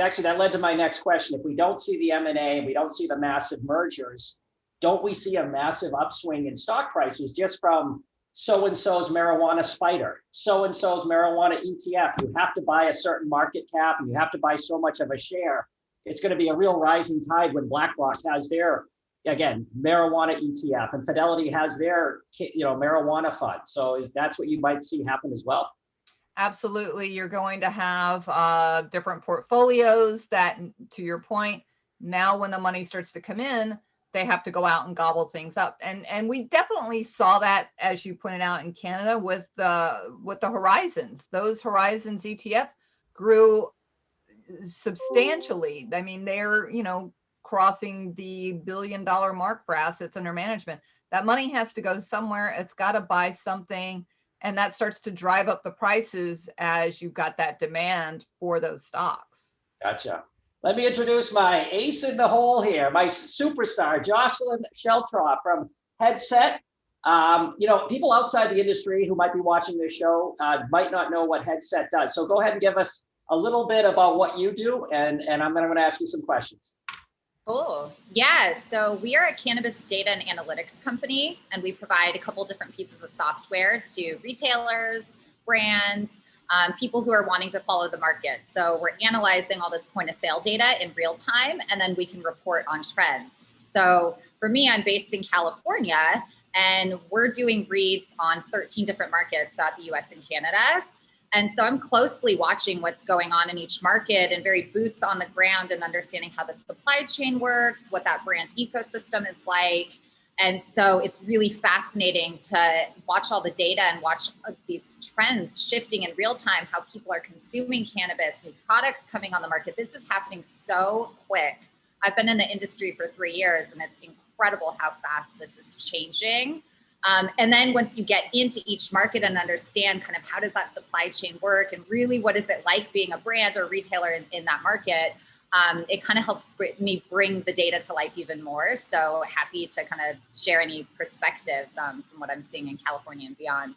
actually, that led to my next question. If we don't see the M&A and we don't see the massive mergers, don't we see a massive upswing in stock prices just from so-and-so's marijuana spider, so-and-so's marijuana ETF? You have to buy a certain market cap and you have to buy so much of a share. It's going to be a real rising tide when BlackRock has their, again, marijuana ETF and Fidelity has their, marijuana fund. So that's what you might see happen as well? Absolutely. You're going to have different portfolios that, to your point, now when the money starts to come in, they have to go out and gobble things up. And we definitely saw that, as you pointed out, in Canada with the Horizons. Those Horizons ETF grew substantially. I mean, they're, crossing the $1 billion mark for assets under management. That money has to go somewhere. It's got to buy something. And that starts to drive up the prices as you've got that demand for those stocks. Gotcha. Let me introduce my ace in the hole here, my superstar, Jocelyn Sheltraw from Headset. People outside the industry who might be watching this show might not know what Headset does. So go ahead and give us a little bit about what you do, and I'm going to ask you some questions. Cool. Yeah. So we are a cannabis data and analytics company, and we provide a couple different pieces of software to retailers, brands, people who are wanting to follow the market. So we're analyzing all this point of sale data in real time, and then we can report on trends. So for me, I'm based in California, and we're doing reads on 13 different markets throughout the US and Canada. And so I'm closely watching what's going on in each market and very boots on the ground and understanding how the supply chain works, what that brand ecosystem is like. And so it's really fascinating to watch all the data and watch these trends shifting in real time, how people are consuming cannabis, new products coming on the market. This is happening so quick. I've been in the industry for 3 years, and it's incredible how fast this is changing. And then once you get into each market and understand kind of how does that supply chain work and really what is it like being a brand or retailer in that market, it kind of helps me bring the data to life even more. So happy to kind of share any perspectives from what I'm seeing in California and beyond.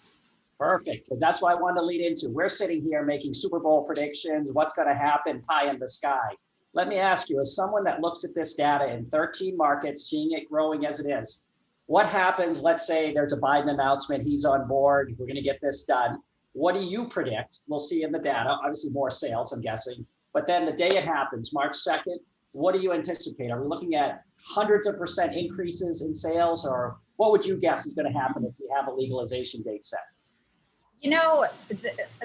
Perfect, because that's what I wanted to lead into. We're sitting here making Super Bowl predictions, what's going to happen, pie in the sky. Let me ask you, as someone that looks at this data in 13 markets, seeing it growing as it is, what happens? Let's say there's a Biden announcement, he's on board, we're going to get this done. What do you predict? We'll see in the data, obviously more sales, I'm guessing. But then the day it happens, March 2nd, what do you anticipate? Are we looking at hundreds of % increases in sales, or what would you guess is going to happen if we have a legalization date set?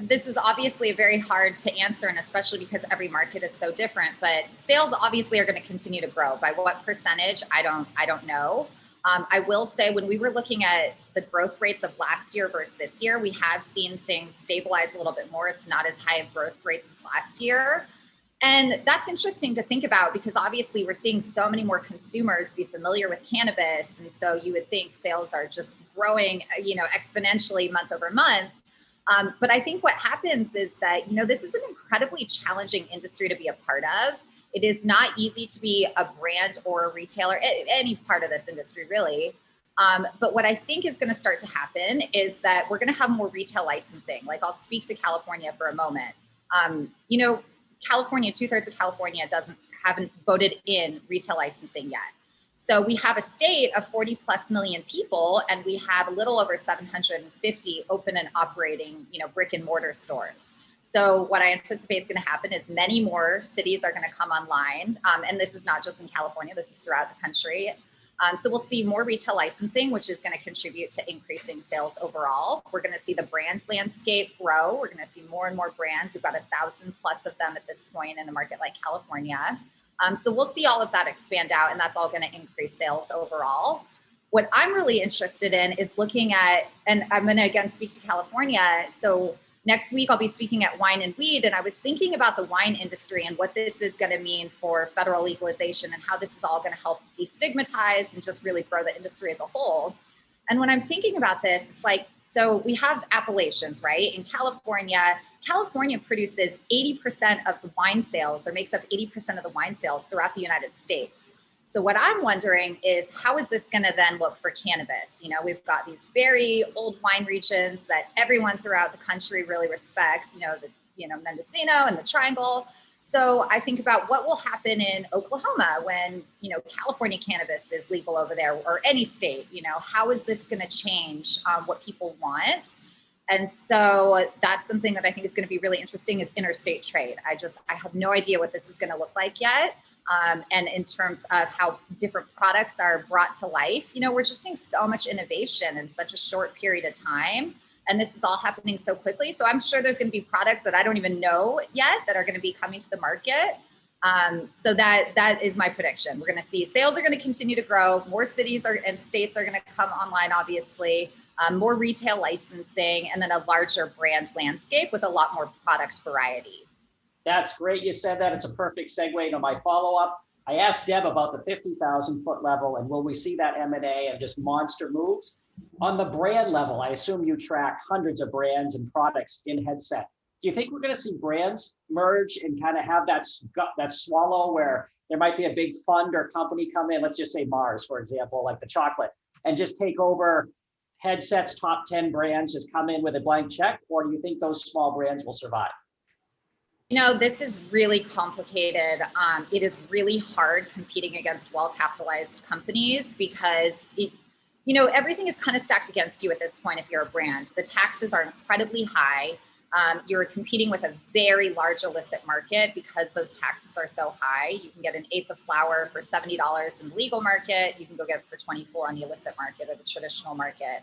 This is obviously very hard to answer, and especially because every market is so different, but sales obviously are going to continue to grow. By what percentage, I don't know. I will say when we were looking at the growth rates of last year versus this year, we have seen things stabilize a little bit more. It's not as high of growth rates as last year. And that's interesting to think about because obviously we're seeing so many more consumers be familiar with cannabis. And so you would think sales are just growing, exponentially month over month. But I think what happens is that, this is an incredibly challenging industry to be a part of. It is not easy to be a brand or a retailer, any part of this industry really. But what I think is going to start to happen is that we're going to have more retail licensing. Like I'll speak to California for a moment. California, 2/3 of California haven't voted in retail licensing yet. So we have a state of 40+ million people, and we have a little over 750 open and operating, brick and mortar stores. So what I anticipate is going to happen is many more cities are going to come online. And this is not just in California, this is throughout the country. So we'll see more retail licensing, which is going to contribute to increasing sales overall. We're going to see the brand landscape grow. We're going to see more and more brands. We've got 1,000+ of them at this point in a market like California. So we'll see all of that expand out, and that's all going to increase sales overall. What I'm really interested in is looking at, and I'm going to again speak to California. So next week, I'll be speaking at Wine and Weed, and I was thinking about the wine industry and what this is going to mean for federal legalization and how this is all going to help destigmatize and just really grow the industry as a whole. And when I'm thinking about this, it's like, so we have appellations, right? In California produces 80% of the wine sales, or makes up 80% of the wine sales throughout the United States. So what I'm wondering is, how is this going to then look for cannabis? We've got these very old wine regions that everyone throughout the country really respects, the Mendocino and the Triangle. so I think about what will happen in Oklahoma when, California cannabis is legal over there, or any state. How is this going to change what people want? And so that's something that I think is going to be really interesting, is interstate trade. I have no idea what this is going to look like yet. And in terms of how different products are brought to life, we're just seeing so much innovation in such a short period of time. And this is all happening so quickly. So I'm sure there's going to be products that I don't even know yet that are going to be coming to the market. So that is my prediction. We're going to see sales are going to continue to grow. More cities and states are going to come online, obviously. More retail licensing, and then a larger brand landscape with a lot more product variety. That's great. You said that. It's a perfect segue to my follow-up. I asked Deb about the 50,000 foot level, and will we see that M&A and just monster moves? On the brand level, I assume you track hundreds of brands and products in Headset. Do you think we're going to see brands merge and kind of have that swallow where there might be a big fund or company come in, let's just say Mars, for example, like the chocolate, and just take over Headset's top 10 brands, just come in with a blank check? Or do you think those small brands will survive? This is really complicated. It is really hard competing against well-capitalized companies because everything is kind of stacked against you at this point if you're a brand. The taxes are incredibly high. You're competing with a very large illicit market because those taxes are so high. You can get an eighth of flower for $70 in the legal market. You can go get it for $24 on the illicit market or the traditional market.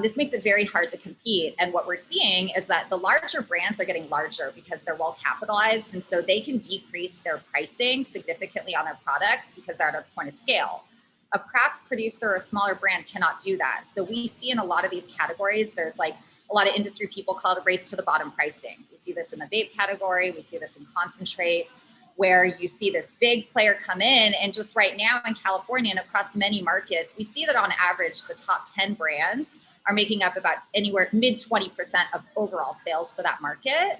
This makes it very hard to compete. And what we're seeing is that the larger brands are getting larger because they're well capitalized. And so they can decrease their pricing significantly on their products because they're at a point of scale. A craft producer or a smaller brand cannot do that. So we see in a lot of these categories, there's like a lot of industry people call it a race to the bottom pricing. We see this in the vape category. We see this in concentrates, where you see this big player come in. And just right now in California and across many markets, we see that on average, the top 10 brands are making up about anywhere mid 20% of overall sales for that market.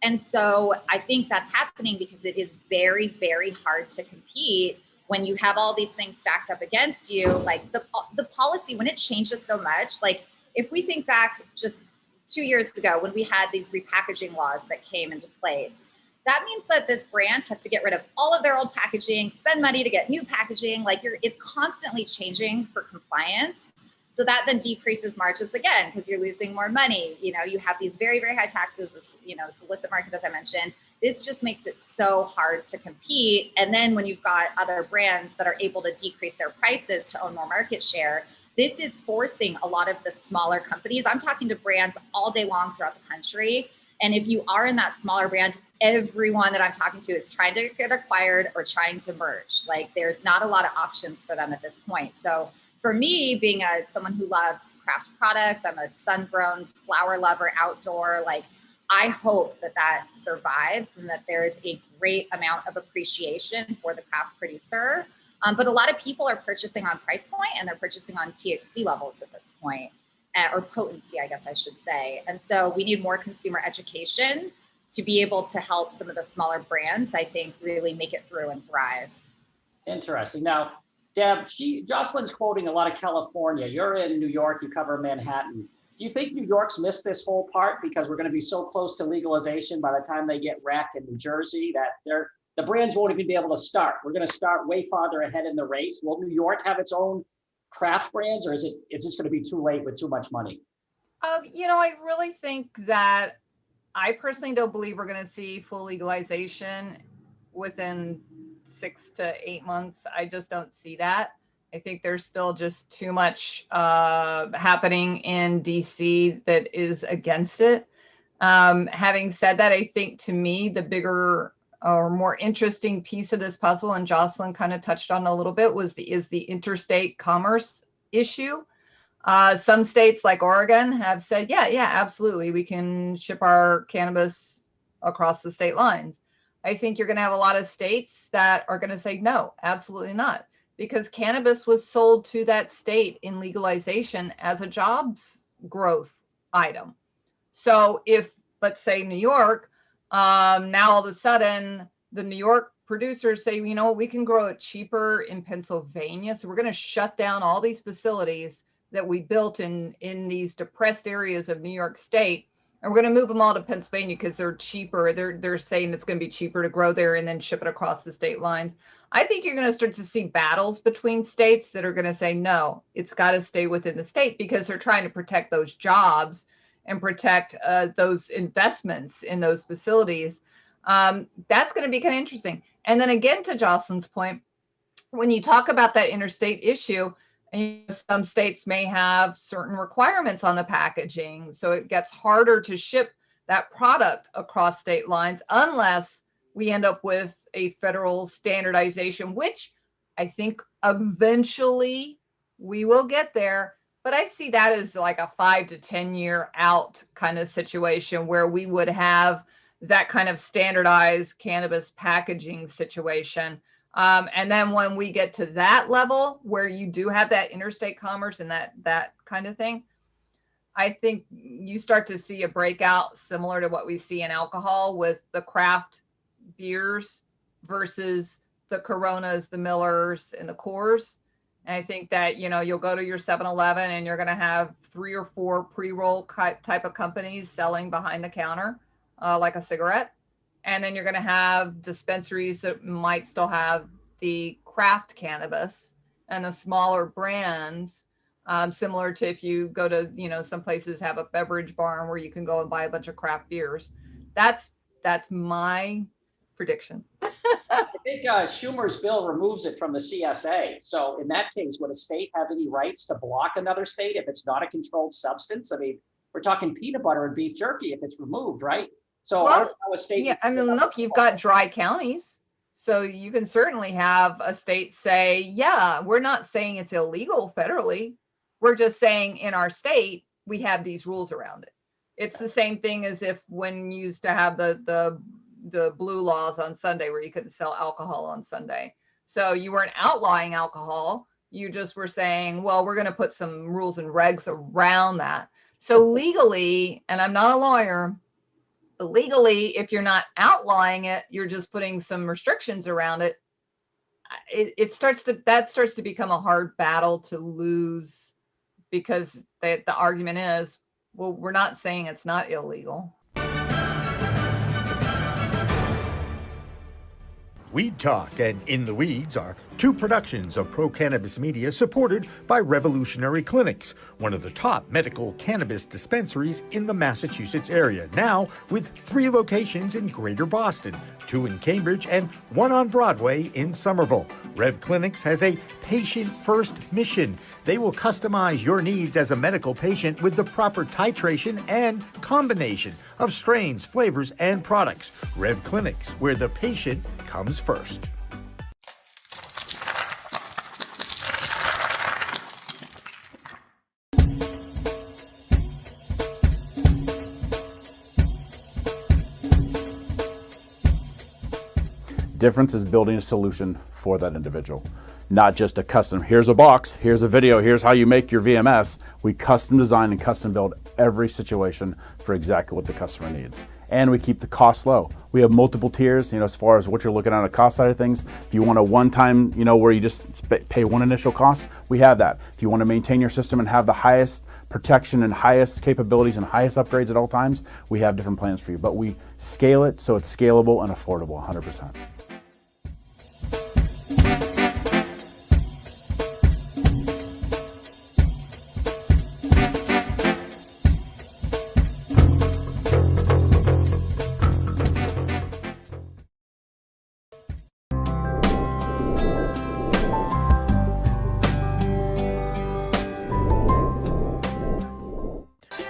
And so I think that's happening because it is very, very hard to compete when you have all these things stacked up against you. Like the policy, when it changes so much, like if we think back just 2 years ago when we had these repackaging laws that came into place, that means that this brand has to get rid of all of their old packaging, spend money to get new packaging. Like it's constantly changing for compliance. So that then decreases margins again, because you're losing more money. You have these very, very high taxes, this illicit market, as I mentioned. This just makes it so hard to compete. And then when you've got other brands that are able to decrease their prices to own more market share, this is forcing a lot of the smaller companies. I'm talking to brands all day long throughout the country. And if you are in that smaller brand, everyone that I'm talking to is trying to get acquired or trying to merge. Like there's not a lot of options for them at this point. So for me, being someone who loves craft products, I'm a sun-grown flower lover, outdoor, like I hope that survives and that there's a great amount of appreciation for the craft producer. But a lot of people are purchasing on price point and they're purchasing on THC levels at this point, or potency, I guess I should say. And so we need more consumer education to be able to help some of the smaller brands, I think, really make it through and thrive. Interesting. Now, Deb, Jocelyn's quoting a lot of California. You're in New York, you cover Manhattan. Do you think New York's missed this whole part because we're going to be so close to legalization by the time they get wrecked in New Jersey that the brands won't even be able to start? We're going to start way farther ahead in the race. Will New York have its own craft brands, or is it's just going to be too late with too much money? I really think that I personally don't believe we're going to see full legalization within 6 to 8 months. I just don't see that. I think there's still just too much happening in DC that is against it. Having said that, I think to me, the bigger or more interesting piece of this puzzle, and Jocelyn kind of touched on a little bit, is the interstate commerce issue. Some states like Oregon have said, yeah, absolutely, we can ship our cannabis across the state lines. I think you're going to have a lot of states that are going to say, no, absolutely not, because cannabis was sold to that state in legalization as a jobs growth item. So if, let's say, New York, now all of a sudden the New York producers say, we can grow it cheaper in Pennsylvania. So we're going to shut down all these facilities that we built in these depressed areas of New York State. and we're going to move them all to Pennsylvania because they're cheaper. They're saying it's going to be cheaper to grow there and then ship it across the state lines. I think you're going to start to see battles between states that are going to say, no, it's got to stay within the state, because they're trying to protect those jobs and protect those investments in those facilities. That's going to be kind of interesting. And then again, to Jocelyn's point, when you talk about that interstate issue, some states may have certain requirements on the packaging, so it gets harder to ship that product across state lines unless we end up with a federal standardization, which I think eventually we will get there. But I see that as like a 5 to 10 year out kind of situation where we would have that kind of standardized cannabis packaging situation. And then when we get to that level where you do have that interstate commerce and that kind of thing, I think you start to see a breakout similar to what we see in alcohol with the craft beers versus the Coronas, the Millers, and the Coors. And I think that, you'll go to your 7-Eleven and you're going to have 3 or 4 pre-roll type of companies selling behind the counter, like a cigarette. And then you're going to have dispensaries that might still have the craft cannabis and the smaller brands, similar to if you go to, some places have a beverage barn where you can go and buy a bunch of craft beers. That's my prediction. I think Schumer's bill removes it from the CSA. So in that case, would a state have any rights to block another state if it's not a controlled substance? I mean, we're talking peanut butter and beef jerky if it's removed, right? So I don't know how a state. Yeah, I mean, look, you've got dry counties. So you can certainly have a state say, yeah, we're not saying it's illegal federally. We're just saying in our state, we have these rules around it. It's the same thing as if when you used to have the blue laws on Sunday where you couldn't sell alcohol on Sunday. So you weren't outlawing alcohol. You just were saying, well, we're going to put some rules and regs around that. So legally, and I'm not a lawyer, legally, if you're not outlawing it, you're just putting some restrictions around it. It starts to become a hard battle to lose, because the argument is, well, we're not saying it's not illegal. Weed Talk and In the Weeds are 2 productions of Pro Cannabis Media supported by Revolutionary Clinics, one of the top medical cannabis dispensaries in the Massachusetts area, now with 3 locations in Greater Boston, 2 in Cambridge and 1 on Broadway in Somerville. Rev Clinics has a patient-first mission. They will customize your needs as a medical patient with the proper titration and combination of strains, flavors, and products. Rev Clinics, where the patient comes first. Difference is building a solution for that individual. Not just a custom, here's a box, here's a video, here's how you make your VMS. We custom design and custom build every situation for exactly what the customer needs. And we keep the cost low. We have multiple tiers, as far as what you're looking at on the cost side of things. If you want a one-time, where you just pay one initial cost, we have that. If you want to maintain your system and have the highest protection and highest capabilities and highest upgrades at all times, we have different plans for you. But we scale it so it's scalable and affordable 100%.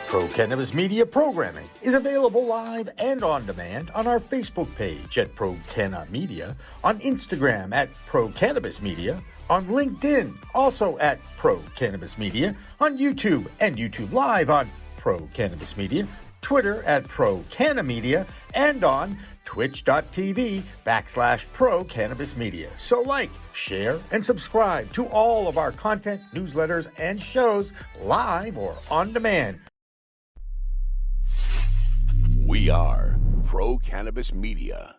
Pro Cannabis Media programming is available live and on demand on our Facebook page at Pro Canna Media, on Instagram at Pro Cannabis Media, on LinkedIn also at Pro Cannabis Media, on YouTube and YouTube Live on Pro Cannabis Media, Twitter at Pro Canna Media, and on twitch.tv/Pro Cannabis Media. So like, share, and subscribe to all of our content, newsletters, and shows live or on demand. We are Pro Cannabis Media.